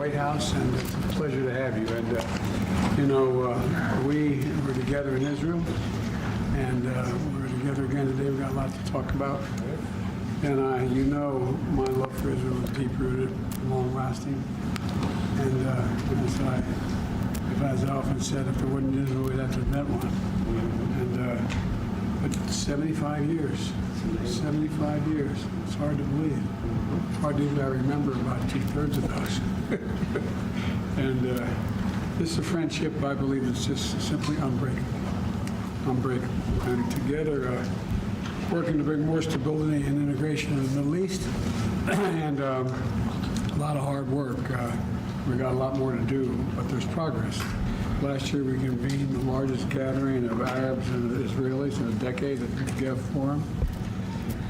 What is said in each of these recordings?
White House, and it's a pleasure to have you. And, we were together in Israel, and we're together again today. We've got a lot to talk about. And my love for Israel is deep-rooted, long-lasting. And as I often said, if there wasn't Israel, we'd have to invent one. But 75 years. 75 years. It's hard to believe. It's hard to even remember about 2/3 of those. And this is a friendship, I believe, that's just simply unbreakable. Unbreakable. And together, working to bring more stability and integration in the Middle East, and a lot of hard work. We got a lot more to do, but there's progress. Last year, we convened the largest gathering of Arabs and Israelis in a decade at the Negev Forum,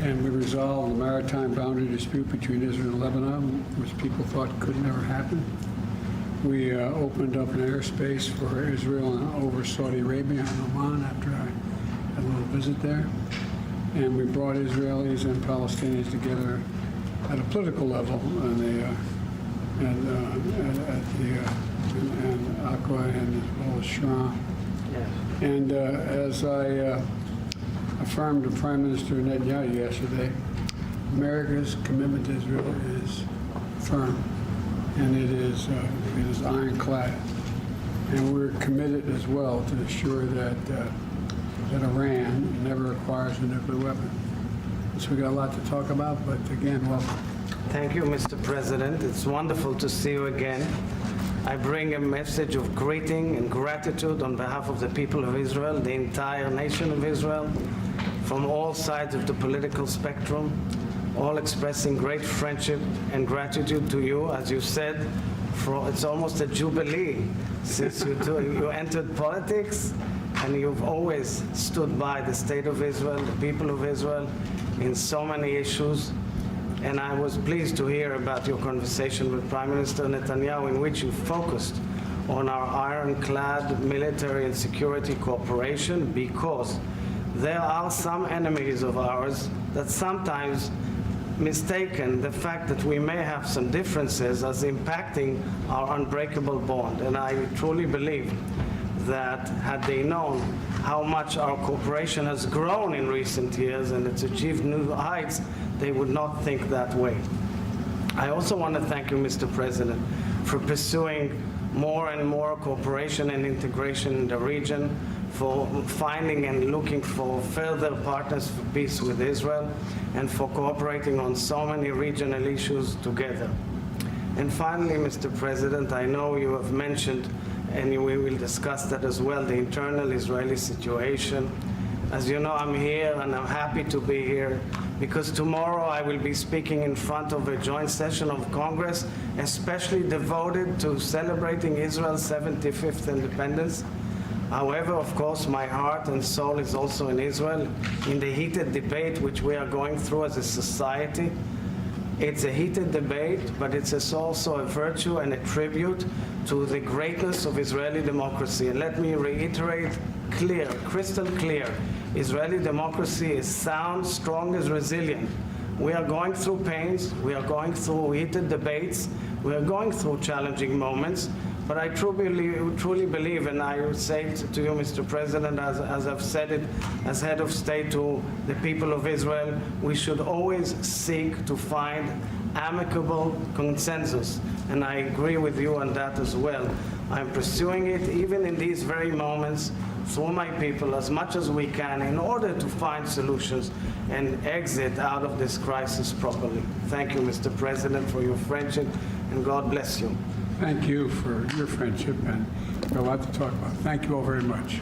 and we resolved the maritime boundary dispute between Israel and Lebanon, which people thought could never happen. We opened up an airspace for Israel and over Saudi Arabia and Oman after I had a little visit there. And we brought Israelis and Palestinians together at a political level at Aqaba and as well as Shura. Yes. And as I affirmed to Prime Minister Netanyahu yesterday, America's commitment to Israel is firm, and it is ironclad. And we're committed as well to ensure that Iran never acquires a nuclear weapon. So we got a lot to talk about, but again, welcome. Thank you, Mr. President. It's wonderful to see you again. I bring a message of greeting and gratitude on behalf of the people of Israel, the entire nation of Israel, from all sides of the political spectrum, all expressing great friendship and gratitude to you. As you said, it's almost a jubilee since you entered politics, and you've always stood by the state of Israel, the people of Israel, in so many issues. And I was pleased to hear about your conversation with Prime Minister Netanyahu, in which you focused on our ironclad military and security cooperation, because there are some enemies of ours that sometimes mistaken the fact that we may have some differences as impacting our unbreakable bond. And I truly believe that had they known how much our cooperation has grown in recent years and it's achieved new heights, they would not think that way. I also want to thank you, Mr. President, for pursuing more and more cooperation and integration in the region, for finding and looking for further partners for peace with Israel, and for cooperating on so many regional issues together. And finally, Mr. President, I know you have mentioned, and we will discuss that as well, the internal Israeli situation. As you know, I'm here, and I'm happy to be here, because tomorrow I will be speaking in front of a joint session of Congress, especially devoted to celebrating Israel's 75th independence. However, of course, my heart and soul is also in Israel, in the heated debate which we are going through as a society. It's a heated debate, but it's also a virtue and a tribute to the greatness of Israeli democracy. And let me reiterate clear, crystal clear, Israeli democracy is sound, strong, is resilient. We are going through pains, we are going through heated debates, we are going through challenging moments, but I truly believe, and I would say to you, Mr. President, as I've said it as head of state to the people of Israel, we should always seek to find amicable consensus. And I agree with you on that as well. I'm pursuing it, even in these very moments, through my people, as much as we can, in order to find solutions and exit out of this crisis properly. Thank you, Mr. President, for your friendship, and God bless you. Thank you for your friendship, and we've got a lot to talk about. Thank you all very much.